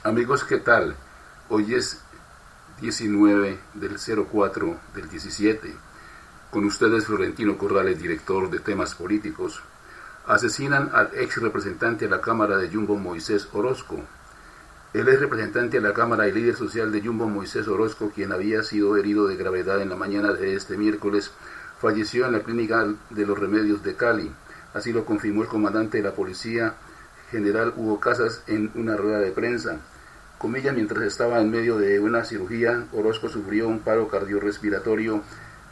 Amigos, ¿qué tal? Hoy es 19 del 04 del 17. Con ustedes Florentino Corrales, director de temas políticos. Asesinan al ex representante a la Cámara de Yumbo, Moisés Orozco. El ex representante a la Cámara y líder social de Yumbo, Moisés Orozco, quien había sido herido de gravedad en la mañana de este miércoles, falleció en la clínica de los Remedios de Cali. Así lo confirmó el comandante de la Policía General Hugo Casas en una rueda de prensa. Comillas, mientras estaba en medio de una cirugía, Orozco sufrió un paro cardiorrespiratorio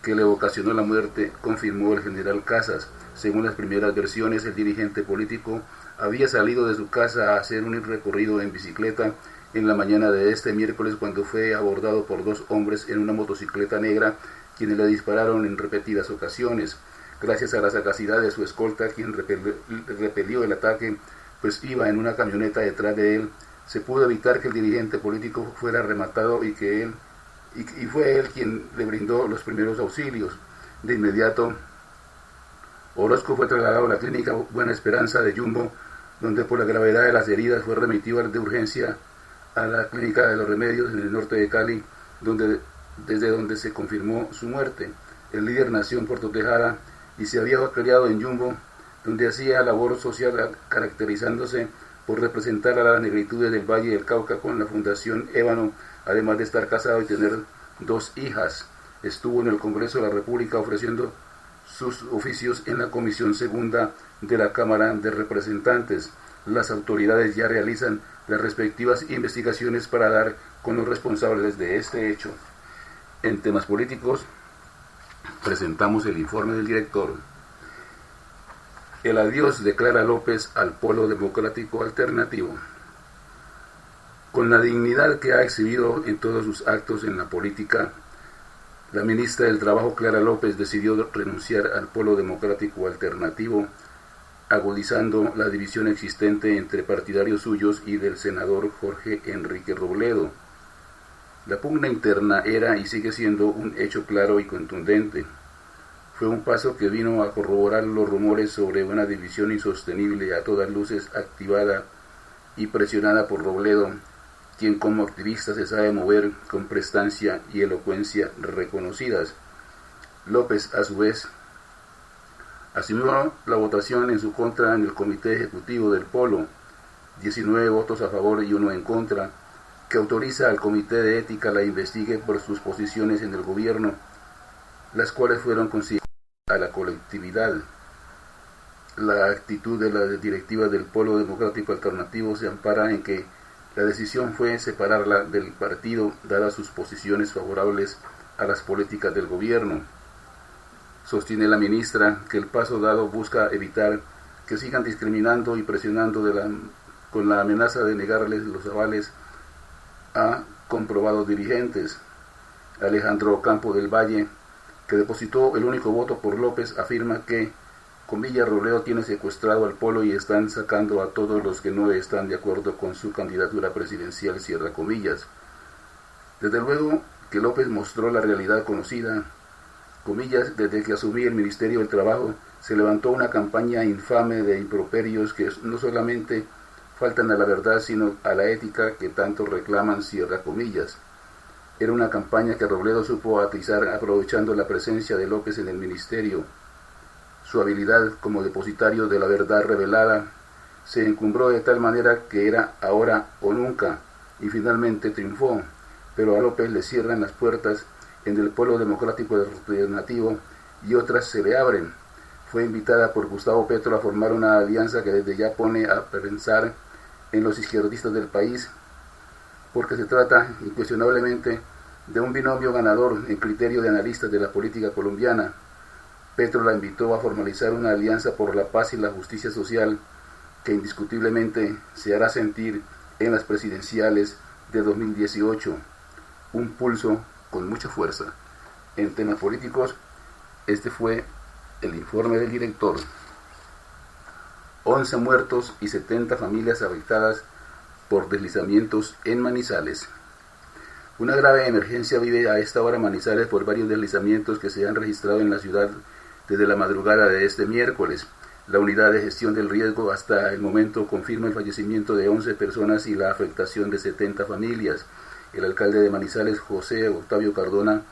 que le ocasionó la muerte, confirmó el general Casas. Según las primeras versiones, el dirigente político había salido de su casa a hacer un recorrido en bicicleta en la mañana de este miércoles cuando fue abordado por dos hombres en una motocicleta negra, quienes le dispararon en repetidas ocasiones. Gracias a la sagacidad de su escolta, quien repelió el ataque, pues iba en una camioneta detrás de él, se pudo evitar que el dirigente político fuera rematado y fue él quien le brindó los primeros auxilios. De inmediato, Orozco fue trasladado a la clínica Buena Esperanza de Yumbo, donde por la gravedad de las heridas fue remitido de urgencia a la clínica de los Remedios en el norte de Cali, desde donde se confirmó su muerte. El líder nació en Puerto Tejada y se había criado en Yumbo, donde hacía labor social caracterizándose por representar a las negritudes del Valle del Cauca con la Fundación Ébano, además de estar casado y tener dos hijas. Estuvo en el Congreso de la República ofreciendo sus oficios en la Comisión Segunda de la Cámara de Representantes. Las autoridades ya realizan las respectivas investigaciones para dar con los responsables de este hecho. En temas políticos, presentamos el informe del director. El adiós de Clara López al Polo Democrático Alternativo. Con la dignidad que ha exhibido en todos sus actos en la política, la ministra del Trabajo Clara López decidió renunciar al Polo Democrático Alternativo, agudizando la división existente entre partidarios suyos y del senador Jorge Enrique Robledo. La pugna interna era y sigue siendo un hecho claro y contundente. Fue un paso que vino a corroborar los rumores sobre una división insostenible, a todas luces activada y presionada por Robledo, quien como activista se sabe mover con prestancia y elocuencia reconocidas. López, a su vez, asumió la votación en su contra en el Comité Ejecutivo del Polo, 19 votos a favor y 1 en contra, que autoriza al Comité de Ética la investigue por sus posiciones en el gobierno, las cuales fueron consideradas a la colectividad. La actitud de la directiva del Polo Democrático Alternativo se ampara en que la decisión fue separarla del partido, dadas sus posiciones favorables a las políticas del gobierno. Sostiene la ministra que el paso dado busca evitar que sigan discriminando y presionando con la amenaza de negarles los avales a comprobados dirigentes. Alejandro Campo del Valle, que depositó el único voto por López, afirma que, comillas, Robledo tiene secuestrado al Polo y están sacando a todos los que no están de acuerdo con su candidatura presidencial, cierra comillas. Desde luego que López mostró la realidad conocida, comillas, desde que asumí el Ministerio del Trabajo se levantó una campaña infame de improperios que no solamente faltan a la verdad, sino a la ética que tanto reclaman, cierra comillas. Era una campaña que Robledo supo atizar aprovechando la presencia de López en el ministerio. Su habilidad como depositario de la verdad revelada se encumbró de tal manera que era ahora o nunca, y finalmente triunfó, pero a López le cierran las puertas en el Polo Democrático Alternativo y otras se le abren. Fue invitada por Gustavo Petro a formar una alianza que desde ya pone a pensar en los izquierdistas del país, porque se trata incuestionablemente de un binomio ganador en criterio de analistas de la política colombiana. Petro la invitó a formalizar una alianza por la paz y la justicia social que indiscutiblemente se hará sentir en las presidenciales de 2018, un pulso con mucha fuerza. En temas políticos, este fue el informe del director. 11 muertos y 70 familias afectadas por deslizamientos en Manizales. Una grave emergencia vive a esta hora Manizales por varios deslizamientos que se han registrado en la ciudad desde la madrugada de este miércoles. La unidad de gestión del riesgo hasta el momento confirma el fallecimiento de 11 personas y la afectación de 70 familias. El alcalde de Manizales, José Octavio Cardona,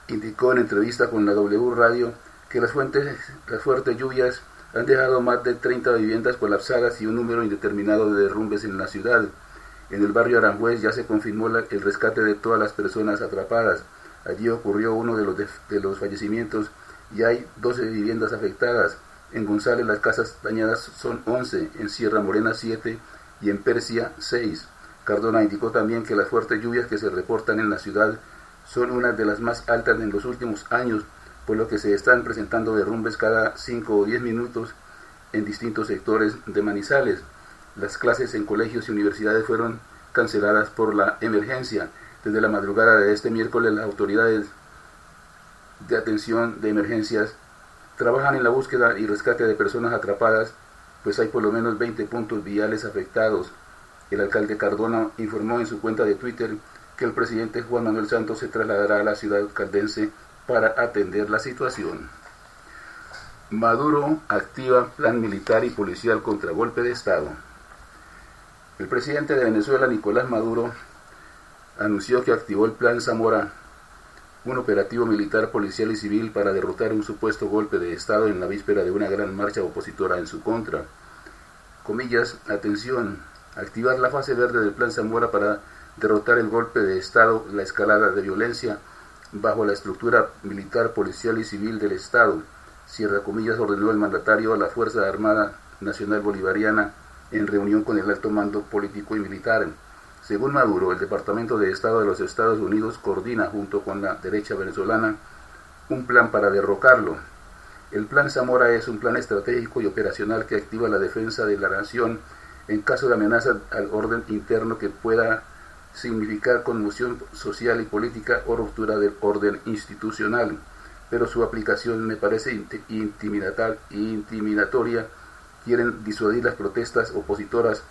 indicó en entrevista con la W Radio que las fuertes lluvias han dejado más de 30 viviendas colapsadas y un número indeterminado de derrumbes en la ciudad. En el barrio Aranjuez ya se confirmó el rescate de todas las personas atrapadas. Allí ocurrió uno de los fallecimientos y hay 12 viviendas afectadas. En González las casas dañadas son 11, en Sierra Morena 7 y en Persia 6. Cardona indicó también que las fuertes lluvias que se reportan en la ciudad son una de las más altas en los últimos años, por lo que se están presentando derrumbes cada 5 o 10 minutos en distintos sectores de Manizales. Las clases en colegios y universidades fueron canceladas por la emergencia. Desde la madrugada de este miércoles, las autoridades de atención de emergencias trabajan en la búsqueda y rescate de personas atrapadas, pues hay por lo menos 20 puntos viales afectados. El alcalde Cardona informó en su cuenta de Twitter que el presidente Juan Manuel Santos se trasladará a la ciudad caldense para atender la situación. Maduro activa plan militar y policial contra golpe de Estado. El presidente de Venezuela, Nicolás Maduro, anunció que activó el Plan Zamora, un operativo militar, policial y civil para derrotar un supuesto golpe de Estado en la víspera de una gran marcha opositora en su contra. Comillas, atención, activar la fase verde del Plan Zamora para derrotar el golpe de Estado, la escalada de violencia bajo la estructura militar, policial y civil del Estado. Cierra comillas, ordenó el mandatario a la Fuerza Armada Nacional Bolivariana en reunión con el alto mando político y militar. Según Maduro, el Departamento de Estado de los Estados Unidos coordina junto con la derecha venezolana un plan para derrocarlo. El Plan Zamora es un plan estratégico y operacional que activa la defensa de la nación en caso de amenaza al orden interno que pueda significar conmoción social y política o ruptura del orden institucional, pero su aplicación me parece intimidatoria. Quieren disuadir las protestas opositoras,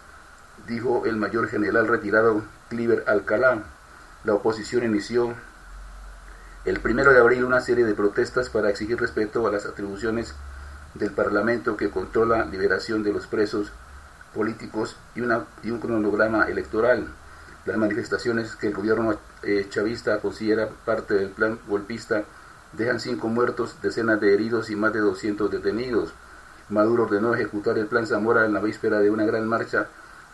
dijo el mayor general retirado Cliver Alcalá. La oposición inició el 1 de abril una serie de protestas para exigir respeto a las atribuciones del Parlamento que controla liberación de los presos políticos y un cronograma electoral. Las manifestaciones que el gobierno chavista considera parte del plan golpista dejan 5 muertos, decenas de heridos y más de 200 detenidos. Maduro ordenó ejecutar el Plan Zamora en la víspera de una gran marcha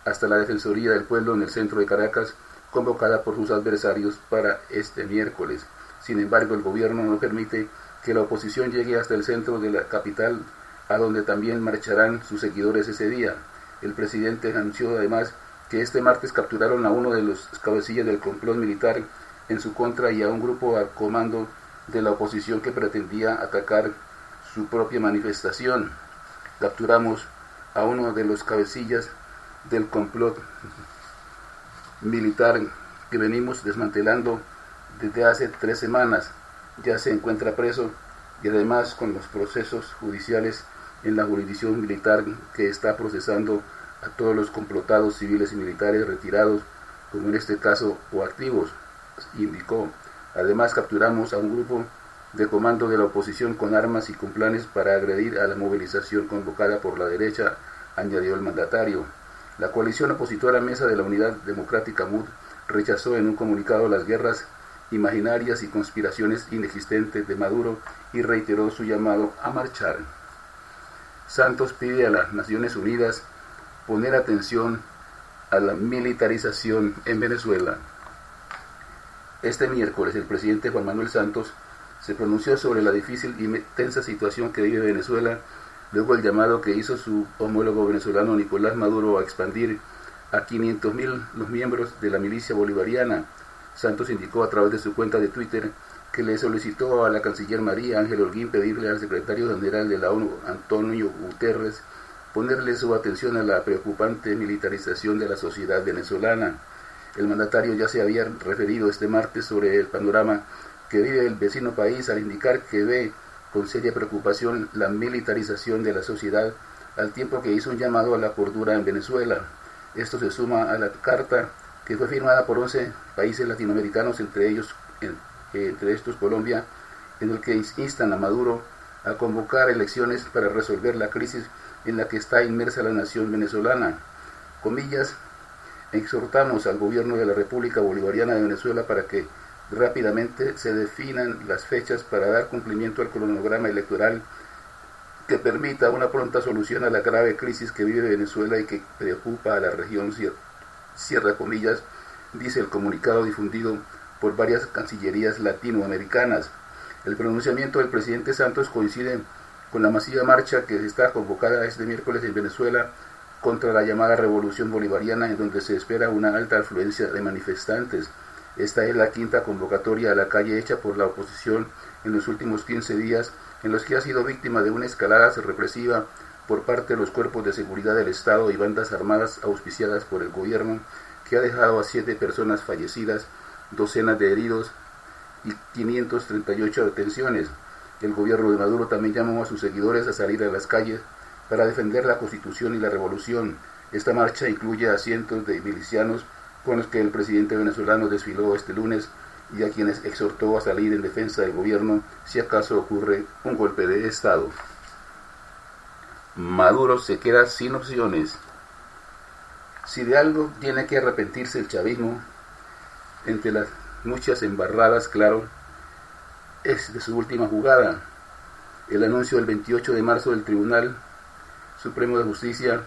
hasta la Defensoría del Pueblo en el centro de Caracas, convocada por sus adversarios para este miércoles. Sin embargo, el gobierno no permite que la oposición llegue hasta el centro de la capital, a donde también marcharán sus seguidores ese día. El presidente anunció además que este martes capturaron a uno de los cabecillas del complot militar en su contra y a un grupo al comando de la oposición que pretendía atacar su propia manifestación. Capturamos a uno de los cabecillas del complot militar que venimos desmantelando desde hace 3 semanas. Ya se encuentra preso y además con los procesos judiciales en la jurisdicción militar que está procesando a todos los complotados civiles y militares retirados, como en este caso, o activos, indicó. Además capturamos a un grupo de comando de la oposición con armas y con planes para agredir a la movilización convocada por la derecha, añadió el mandatario. La coalición opositora Mesa de la Unidad Democrática MUD rechazó en un comunicado las guerras imaginarias y conspiraciones inexistentes de Maduro y reiteró su llamado a marchar. Santos pide a las Naciones Unidas poner atención a la militarización en Venezuela. Este miércoles el presidente Juan Manuel Santos se pronunció sobre la difícil y tensa situación que vive Venezuela, luego el llamado que hizo su homólogo venezolano Nicolás Maduro a expandir a 500.000 los miembros de la milicia bolivariana. Santos indicó a través de su cuenta de Twitter que le solicitó a la canciller María Ángel Holguín pedirle al secretario general de la ONU, Antonio Guterres, ponerle su atención a la preocupante militarización de la sociedad venezolana. El mandatario ya se había referido este martes sobre el panorama que vive el vecino país al indicar que ve con seria preocupación la militarización de la sociedad, al tiempo que hizo un llamado a la cordura en Venezuela. Esto se suma a la carta que fue firmada por 11 países latinoamericanos, entre estos Colombia, en el que instan a Maduro a convocar elecciones para resolver la crisis en la que está inmersa la nación venezolana. Comillas, exhortamos al gobierno de la República Bolivariana de Venezuela para que rápidamente se definan las fechas para dar cumplimiento al cronograma electoral que permita una pronta solución a la grave crisis que vive Venezuela y que preocupa a la región, cierra comillas, dice el comunicado difundido por varias cancillerías latinoamericanas. El pronunciamiento del presidente Santos coincide con la masiva marcha que está convocada este miércoles en Venezuela contra la llamada Revolución Bolivariana, en donde se espera una alta afluencia de manifestantes. Esta es la quinta convocatoria a la calle hecha por la oposición en los últimos 15 días, en los que ha sido víctima de una escalada represiva por parte de los cuerpos de seguridad del Estado y bandas armadas auspiciadas por el gobierno, que ha dejado a 7 personas fallecidas, docenas de heridos y 538 detenciones. El gobierno de Maduro también llamó a sus seguidores a salir a las calles para defender la Constitución y la revolución. Esta marcha incluye a cientos de milicianos con los que el presidente venezolano desfiló este lunes y a quienes exhortó a salir en defensa del gobierno si acaso ocurre un golpe de Estado. Maduro se queda sin opciones. Si de algo tiene que arrepentirse el chavismo, entre las muchas embarradas, claro, es de su última jugada, el anuncio del 28 de marzo del Tribunal Supremo de Justicia,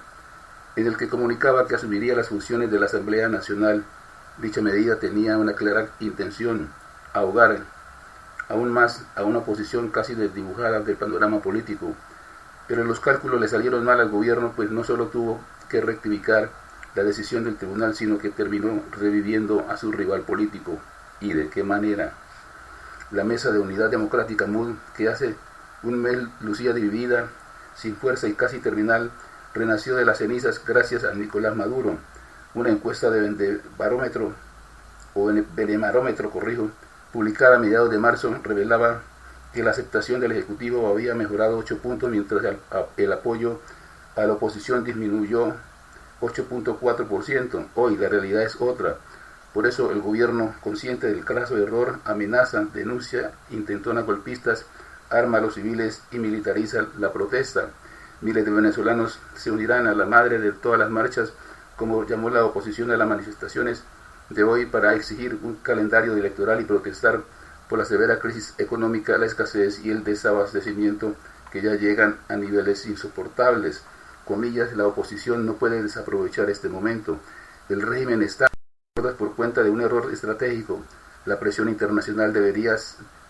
en el que comunicaba que asumiría las funciones de la Asamblea Nacional. Dicha medida tenía una clara intención: ahogar aún más a una oposición casi desdibujada del panorama político. Pero los cálculos le salieron mal al gobierno, pues no solo tuvo que rectificar la decisión del tribunal, sino que terminó reviviendo a su rival político. ¿Y de qué manera? La Mesa de Unidad Democrática MUD, que hace un mes lucía dividida, sin fuerza y casi terminal, renació de las cenizas gracias a Nicolás Maduro. Una encuesta de Benebarómetro, publicada a mediados de marzo, revelaba que la aceptación del Ejecutivo había mejorado 8 puntos, mientras el apoyo a la oposición disminuyó 8.4%. Hoy la realidad es otra. Por eso el gobierno, consciente del craso error, amenaza, denuncia intentonas golpistas, arma a los civiles y militariza la protesta. Miles de venezolanos se unirán a la madre de todas las marchas, como llamó la oposición a las manifestaciones de hoy, para exigir un calendario electoral y protestar por la severa crisis económica, la escasez y el desabastecimiento que ya llegan a niveles insoportables. Comillas, la oposición no puede desaprovechar este momento. El régimen está por cuenta de un error estratégico. La presión internacional debería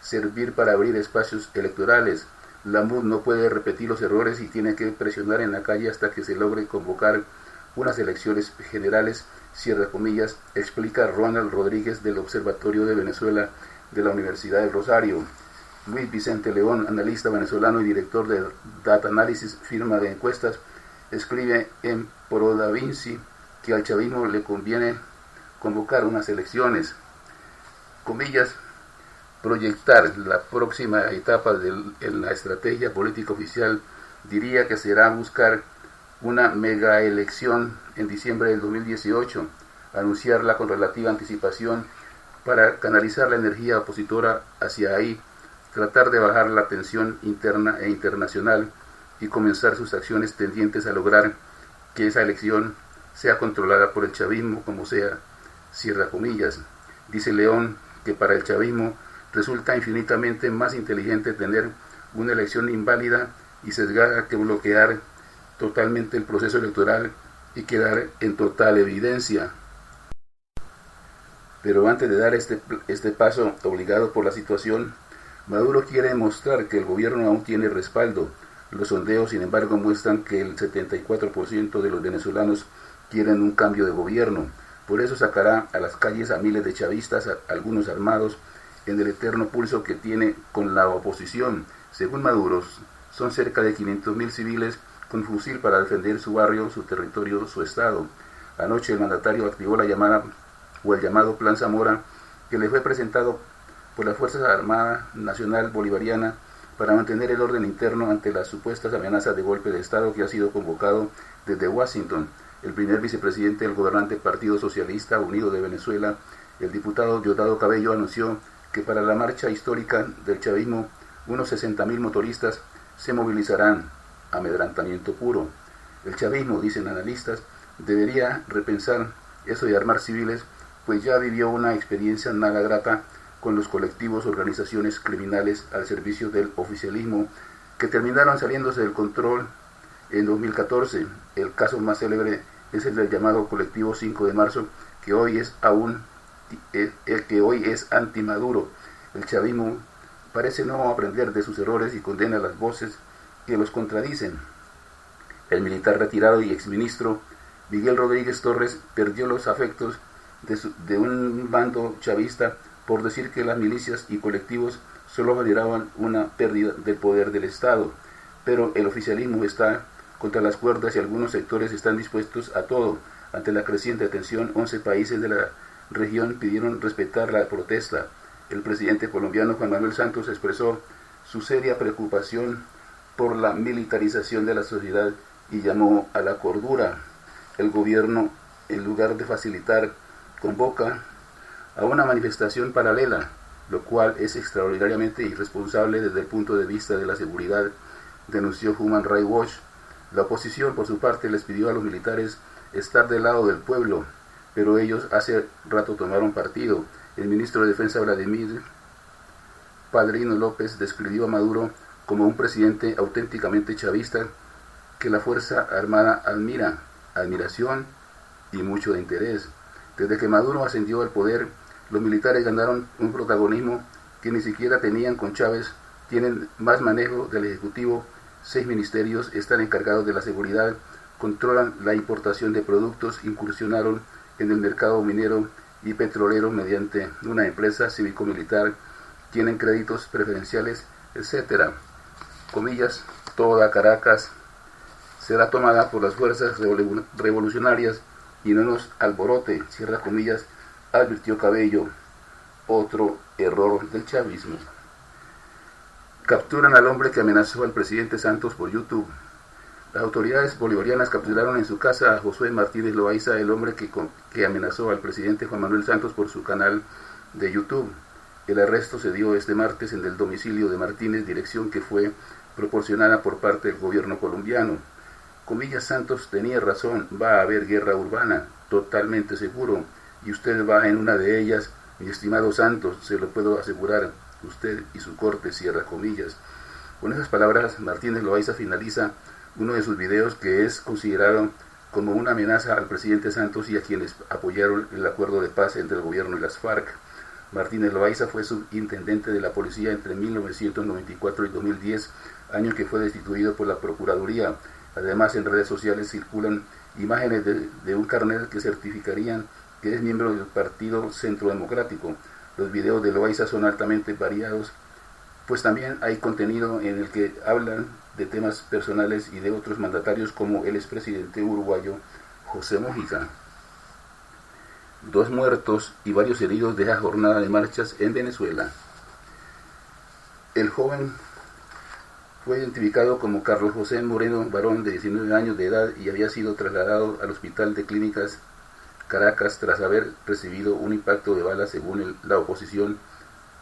servir para abrir espacios electorales. La MUD no puede repetir los errores y tiene que presionar en la calle hasta que se logre convocar unas elecciones generales, cierra comillas, explica Ronald Rodríguez del Observatorio de Venezuela de la Universidad del Rosario. Luis Vicente León, analista venezolano y director de Data Analysis, firma de encuestas, escribe en Pro Da Vinci que al chavismo le conviene convocar unas elecciones. Comillas, proyectar la próxima etapa en la estrategia política oficial, diría que será buscar una mega elección en diciembre del 2018, anunciarla con relativa anticipación para canalizar la energía opositora hacia ahí, tratar de bajar la tensión interna e internacional y comenzar sus acciones tendientes a lograr que esa elección sea controlada por el chavismo como sea, cierra comillas. Dice León que para el chavismo resulta infinitamente más inteligente tener una elección inválida y sesgada que bloquear totalmente el proceso electoral y quedar en total evidencia. Pero antes de dar este paso obligado por la situación, Maduro quiere mostrar que el gobierno aún tiene respaldo. Los sondeos, sin embargo, muestran que el 74% de los venezolanos quieren un cambio de gobierno. Por eso sacará a las calles a miles de chavistas, algunos armados, en el eterno pulso que tiene con la oposición. Según Maduro, son cerca de 500.000 civiles con fusil para defender su barrio, su territorio, su estado. Anoche el mandatario activó la llamada o el llamado Plan Zamora, que le fue presentado por la Fuerza Armada Nacional Bolivariana para mantener el orden interno ante las supuestas amenazas de golpe de Estado, que ha sido convocado desde Washington. El primer vicepresidente del gobernante Partido Socialista Unido de Venezuela, el diputado Diosdado Cabello, anunció que para la marcha histórica del chavismo, unos 60.000 motoristas se movilizarán. Amedrentamiento puro. El chavismo, dicen analistas, debería repensar eso de armar civiles, pues ya vivió una experiencia nada grata con los colectivos, organizaciones criminales al servicio del oficialismo, que terminaron saliéndose del control en 2014. El caso más célebre es el del llamado colectivo 5 de marzo, que hoy es anti-Maduro. El chavismo parece no aprender de sus errores y condena las voces que los contradicen. El militar retirado y exministro Miguel Rodríguez Torres perdió los afectos de un bando chavista por decir que las milicias y colectivos solo generaban una pérdida del poder del Estado, pero el oficialismo está contra las cuerdas y algunos sectores están dispuestos a todo. Ante la creciente tensión, 11 países de la región pidieron respetar la protesta. El presidente colombiano Juan Manuel Santos expresó su seria preocupación por la militarización de la sociedad y llamó a la cordura. El gobierno, en lugar de facilitar, convoca a una manifestación paralela, lo cual es extraordinariamente irresponsable desde el punto de vista de la seguridad, denunció Human Rights Watch. La oposición, por su parte, les pidió a los militares estar del lado del pueblo, pero ellos hace rato tomaron partido. El ministro de Defensa Vladimir Padrino López describió a Maduro como un presidente auténticamente chavista que la Fuerza Armada admira, admiración y mucho interés. Desde que Maduro ascendió al poder, los militares ganaron un protagonismo que ni siquiera tenían con Chávez, tienen más manejo del Ejecutivo, 6 ministerios están encargados de la seguridad, controlan la importación de productos, incursionaron en el mercado minero y petrolero mediante una empresa cívico-militar, tienen créditos preferenciales, etc. Comillas, toda Caracas será tomada por las fuerzas revolucionarias y no nos alborote, cierra comillas, advirtió Cabello. Otro error del chavismo. Capturan al hombre que amenazó al presidente Santos por YouTube. Las autoridades bolivarianas capturaron en su casa a Josué Martínez Loaiza, el hombre que amenazó al presidente Juan Manuel Santos por su canal de YouTube. El arresto se dio este martes en el domicilio de Martínez, dirección que fue proporcionada por parte del gobierno colombiano. Comillas, Santos tenía razón, va a haber guerra urbana, totalmente seguro, y usted va en una de ellas, mi estimado Santos, se lo puedo asegurar, usted y su corte, cierra comillas. Con esas palabras, Martínez Loaiza finaliza uno de sus videos que es considerado como una amenaza al presidente Santos y a quienes apoyaron el acuerdo de paz entre el gobierno y las FARC. Martínez Loaiza fue subintendente de la policía entre 1994 y 2010, año que fue destituido por la Procuraduría. Además, en redes sociales circulan imágenes de un carnet que certificarían que es miembro del Partido Centro Democrático. Los videos de Loaiza son altamente variados, pues también hay contenido en el que hablan de temas personales y de otros mandatarios como el expresidente uruguayo José Mujica. 2 muertos y varios heridos deja jornada de marchas en Venezuela. El joven fue identificado como Carlos José Moreno, varón de 19 años de edad, y había sido trasladado al Hospital de Clínicas Caracas tras haber recibido un impacto de bala, según la oposición,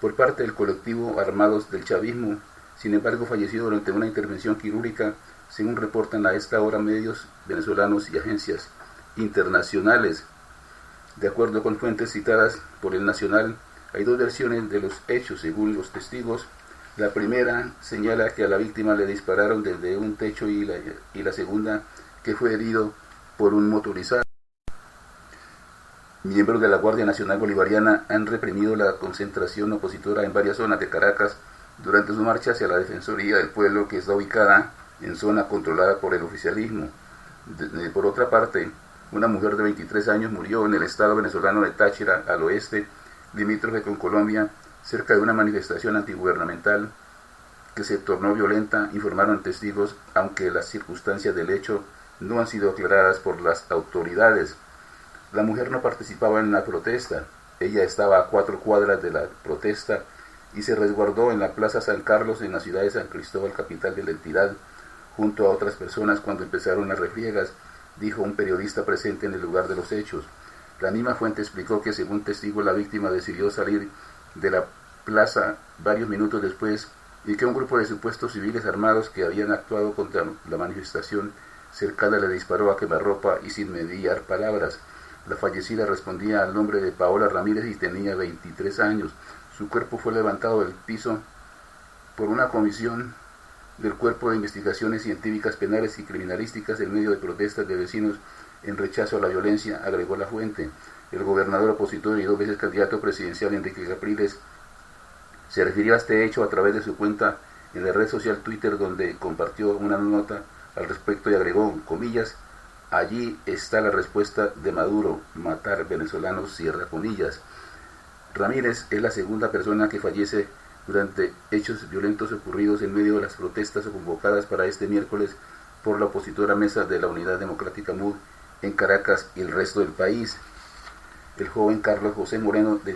por parte del colectivo Armados del Chavismo. Sin embargo, falleció durante una intervención quirúrgica, según reportan a esta hora medios venezolanos y agencias internacionales. De acuerdo con fuentes citadas por el Nacional, hay 2 versiones de los hechos, según los testigos. La primera señala que a la víctima le dispararon desde un techo y la segunda que fue herido por un motorizado. Miembros de la Guardia Nacional Bolivariana han reprimido la concentración opositora en varias zonas de Caracas durante su marcha hacia la Defensoría del Pueblo, que está ubicada en zona controlada por el oficialismo. Por otra parte, una mujer de 23 años murió en el estado venezolano de Táchira, al oeste, limítrofe con Colombia, cerca de una manifestación antigubernamental que se tornó violenta, informaron testigos, aunque las circunstancias del hecho no han sido aclaradas por las autoridades. La mujer no participaba en la protesta, ella estaba a 4 cuadras de la protesta y se resguardó en la Plaza San Carlos en la ciudad de San Cristóbal, capital de la entidad, junto a otras personas cuando empezaron las refriegas, dijo un periodista presente en el lugar de los hechos. La misma fuente explicó que, según testigos, la víctima decidió salir de la plaza varios minutos después y que un grupo de supuestos civiles armados que habían actuado contra la manifestación cercana le disparó a quemarropa y sin mediar palabras. La fallecida respondía al nombre de Paola Ramírez y tenía 23 años. Su cuerpo fue levantado del piso por una comisión del Cuerpo de Investigaciones Científicas Penales y Criminalísticas en medio de protestas de vecinos en rechazo a la violencia, agregó la fuente. El gobernador opositor y 2 veces candidato presidencial Enrique Capriles se refirió a este hecho a través de su cuenta en la red social Twitter, donde compartió una nota al respecto y agregó, comillas, allí está la respuesta de Maduro, matar venezolanos, cierra comillas. Ramírez es la segunda persona que fallece durante hechos violentos ocurridos en medio de las protestas convocadas para este miércoles por la opositora Mesa de la Unidad Democrática MUD en Caracas y el resto del país. El joven Carlos José Moreno, de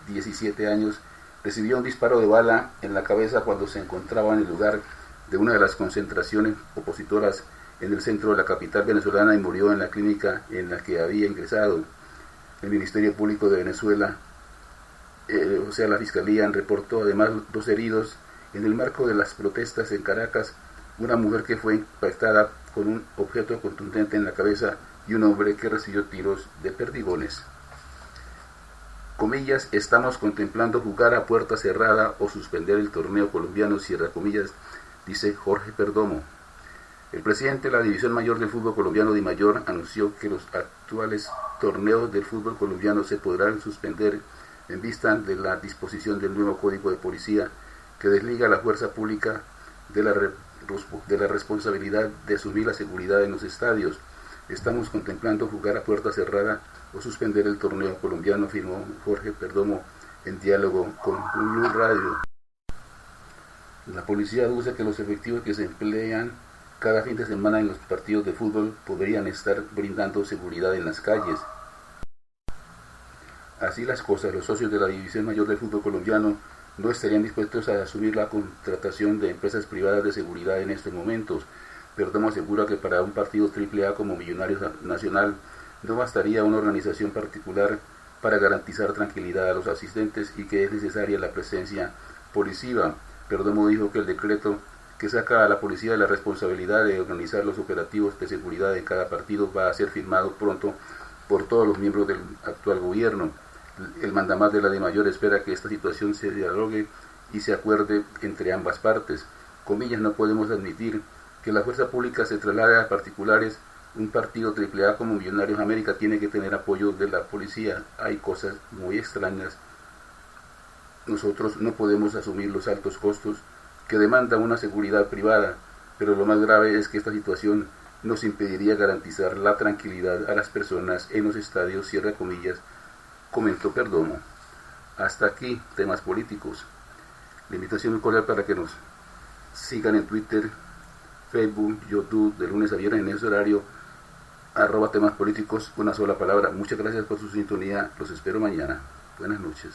17 años, recibió un disparo de bala en la cabeza cuando se encontraba en el lugar de una de las concentraciones opositoras en el centro de la capital venezolana y murió en la clínica en la que había ingresado. El Ministerio Público de Venezuela, la Fiscalía, reportó además 2 heridos en el marco de las protestas en Caracas, una mujer que fue impactada con un objeto contundente en la cabeza y un hombre que recibió tiros de perdigones. Comillas, estamos contemplando jugar a puerta cerrada o suspender el torneo colombiano, cierra comillas, dice Jorge Perdomo. El presidente de la División Mayor del Fútbol Colombiano, DIMAYOR, anunció que los actuales torneos del fútbol colombiano se podrán suspender en vista de la disposición del nuevo Código de Policía que desliga a la fuerza pública de la responsabilidad de asumir la seguridad en los estadios. Estamos contemplando jugar a puerta cerrada o suspender el torneo colombiano, afirmó Jorge Perdomo en diálogo con Blue Radio. La policía aduce que los efectivos que se emplean cada fin de semana en los partidos de fútbol podrían estar brindando seguridad en las calles. Así las cosas, los socios de la División Mayor del Fútbol Colombiano no estarían dispuestos a asumir la contratación de empresas privadas de seguridad en estos momentos. Perdomo asegura que para un partido AAA como Millonarios Nacional no bastaría una organización particular para garantizar tranquilidad a los asistentes y que es necesaria la presencia policiva. Perdomo dijo que el decreto que saca a la policía de la responsabilidad de organizar los operativos de seguridad en cada partido va a ser firmado pronto por todos los miembros del actual gobierno. El mandamás de la DIMAYOR espera que esta situación se dialogue y se acuerde entre ambas partes. Comillas, no podemos admitir que la fuerza pública se traslade a particulares. Un partido AAA como Millonarios América tiene que tener apoyo de la policía. Hay cosas muy extrañas. Nosotros no podemos asumir los altos costos que demanda una seguridad privada, pero lo más grave es que esta situación nos impediría garantizar la tranquilidad a las personas en los estadios, cierra comillas, comentó Perdomo. Hasta aquí, temas políticos. La invitación muy cordial para que nos sigan en Twitter, Facebook, YouTube, de lunes a viernes en ese horario, @temas políticos, una sola palabra. Muchas gracias por su sintonía, los espero mañana. Buenas noches.